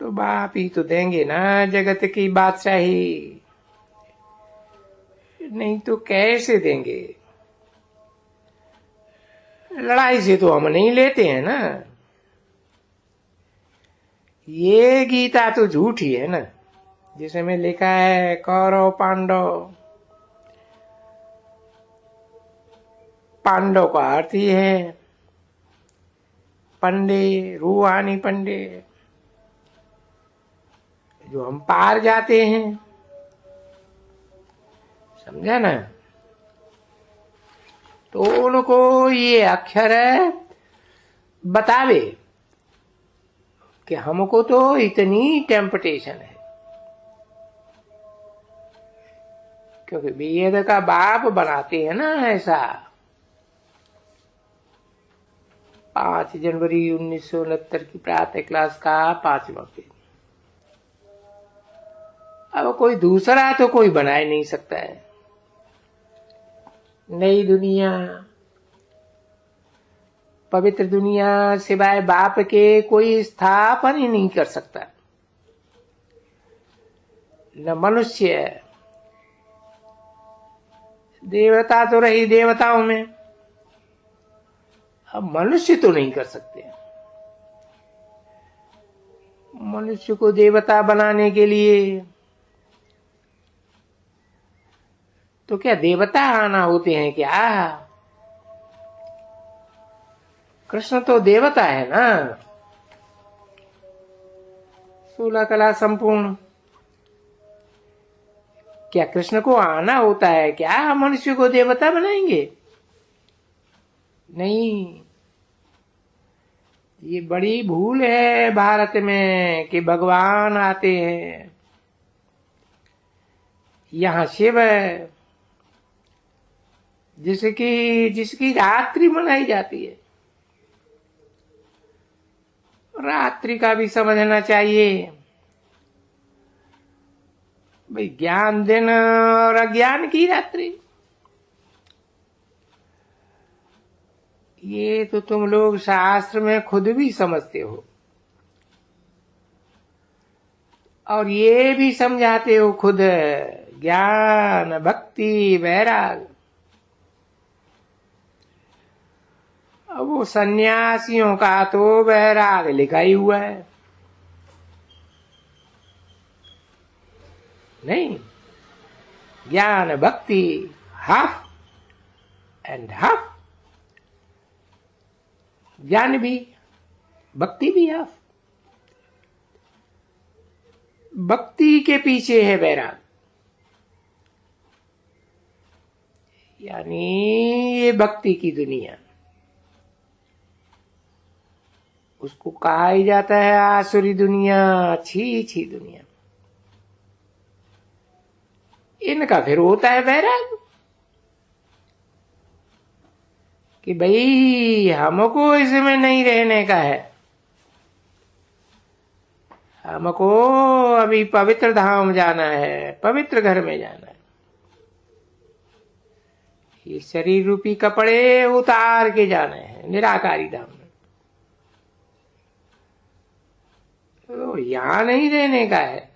तो बाप ही तो देंगे ना जगत की बादशाही, नहीं तो कैसे देंगे। लड़ाई से तो हम नहीं लेते हैं ना। ये गीता तो झूठी है ना, जिसमें लिखा है कौरव पांडव। पांडव का अर्थ ही है पंडे, रूहानी पंडे, जो हम पार जाते हैं। समझा ना। तो उनको ये अक्षर बतावे कि हमको तो इतनी टेम्पटेशन है, क्योंकि वेद का बाप बनाते हैं ना ऐसा। 5 जनवरी 1969 की प्रातः क्लास का 5वां पेज। अब कोई दूसरा तो कोई बना ही नहीं सकता है। नई दुनिया, पवित्र दुनिया सिवाय बाप के कोई स्थापन ही नहीं कर सकता। न मनुष्य, देवता तो रही देवताओं में, अब मनुष्य तो नहीं कर सकते। मनुष्य को देवता बनाने के लिए तो क्या देवता आना होते हैं क्या? कृष्ण तो देवता है ना, 16 कला संपूर्ण। क्या कृष्ण को आना होता है क्या मनुष्य को देवता बनाएंगे? नहीं। ये बड़ी भूल है भारत में कि भगवान आते हैं, यहाँ शिव है, जिसकी रात्रि मनाई जाती है। रात्रि का भी समझना चाहिए भाई, ज्ञान दिन और अज्ञान की रात्रि। ये तो तुम लोग शास्त्र में खुद भी समझते हो और ये भी समझाते हो खुद। ज्ञान, भक्ति, वैराग। अब वो सन्यासियों का तो वैराग लिखा ही हुआ है, नहीं? ज्ञान भक्ति हाफ एंड हाफ। ज्ञान भी, भक्ति भी हाफ। भक्ति के पीछे है वैराग, यानी ये भक्ति की दुनिया, उसको कहा ही जाता है आसुरी दुनिया, अच्छी दुनिया। इनका फिर होता है वैराग कि भाई हमको इसमें नहीं रहने का है, हमको अभी पवित्र धाम जाना है, पवित्र घर में जाना है। ये शरीर रूपी कपड़े उतार के जाना है निराकारी धाम में। तो यहां नहीं रहने का है।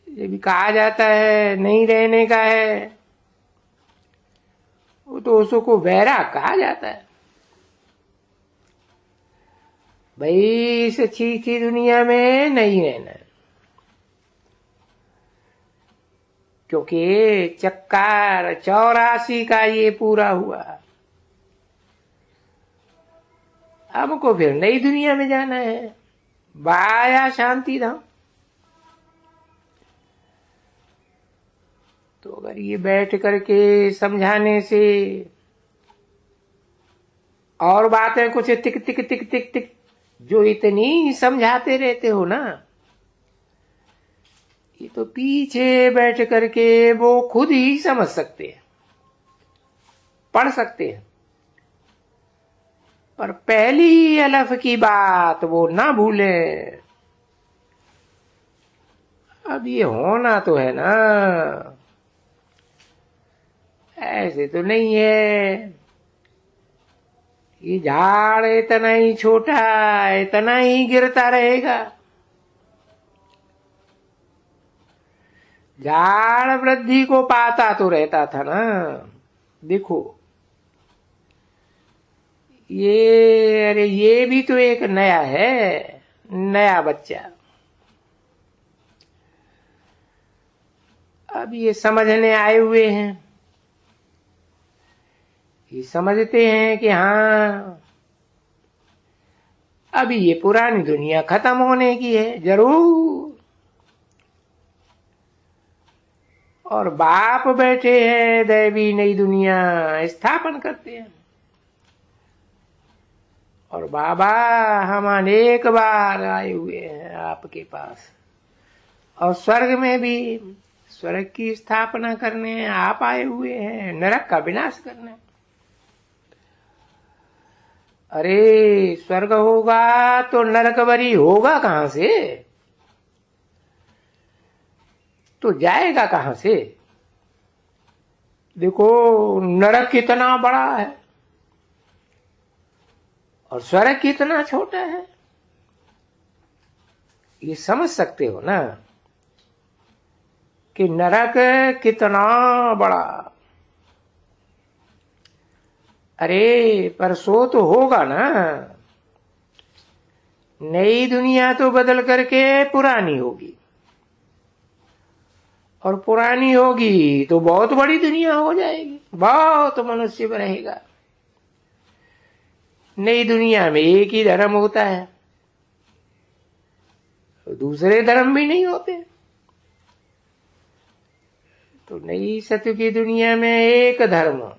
ये भी कहा जाता है नहीं रहने का है, वो तो उसको वैराग कहा जाता है। भाई इस अच्छी दुनिया में नहीं रहना है, क्योंकि चक्कर 84 का ये पूरा हुआ। हमको फिर नई दुनिया में जाना है, वाया शांति धाम। तो अगर ये बैठ करके समझाने से और बातें कुछ टिक टिक टिक टिक टिक जो इतनी समझाते रहते हो ना, ये तो पीछे बैठ करके वो खुद ही समझ सकते हैं, पढ़ सकते हैं। पर पहली अलफ की बात वो ना भूले। अब ये होना तो है ना, ऐसे तो नहीं है। ये झाड़ इतना ही छोटा, इतना ही गिरता रहेगा। झाड़ वृद्धि को पाता तो रहता था ना। देखो ये, अरे ये भी तो एक नया है, नया बच्चा। अब ये समझने आए हुए हैं, ये समझते हैं कि हाँ अभी ये पुरानी दुनिया खत्म होने की है जरूर। और बाप बैठे हैं दैवी नई दुनिया स्थापन करते हैं। और बाबा हम अनेक बार आए हुए हैं आपके पास, और स्वर्ग में भी स्वर्ग की स्थापना करने आप आए हुए हैं, नरक का विनाश करने। अरे स्वर्ग होगा तो नरकवरी होगा कहां से, तो जाएगा कहां से। देखो नरक कितना बड़ा है और स्वर्ग कितना छोटा है, ये समझ सकते हो ना कि नरक कितना बड़ा। अरे पर सो तो होगा ना, नई दुनिया तो बदल करके पुरानी होगी, और पुरानी होगी तो बहुत बड़ी दुनिया हो जाएगी, बहुत मनुष्य रहेगा। नई दुनिया में एक ही धर्म होता है, दूसरे धर्म भी नहीं होते। तो नई सत्य की दुनिया में एक धर्म,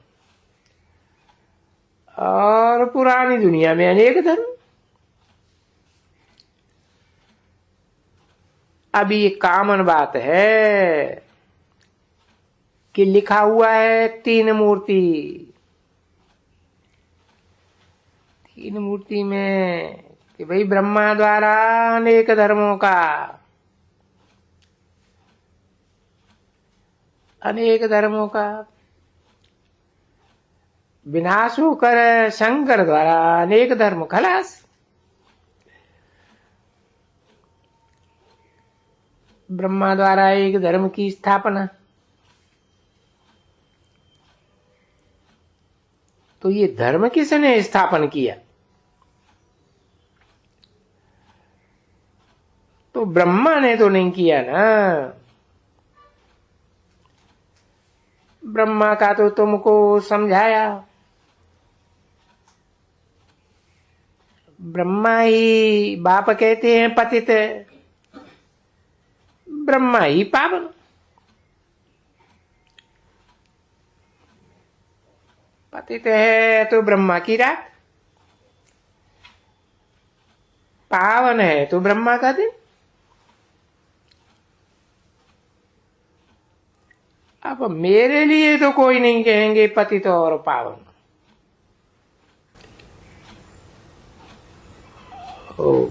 और पुरानी दुनिया में अनेक धर्म। अभी ये कॉमन बात है कि लिखा हुआ है तीन मूर्ति, तीन मूर्ति में कि भाई ब्रह्मा द्वारा अनेक धर्मों का, अनेक धर्मों का विनाश होकर शंकर द्वारा अनेक धर्म खलास। ब्रह्मा द्वारा एक धर्म की स्थापना, तो ये धर्म किसने स्थापन किया, तो ब्रह्मा ने तो नहीं किया ना। ब्रह्मा का तो तुमको समझाया, ब्रह्मा ही बाप कहते हैं पतित, ब्रह्मा ही पावन। पतित है तो ब्रह्मा की रात, पावन है तो ब्रह्मा का दिन। अब मेरे लिए तो कोई नहीं कहेंगे पतित और पावन। ओम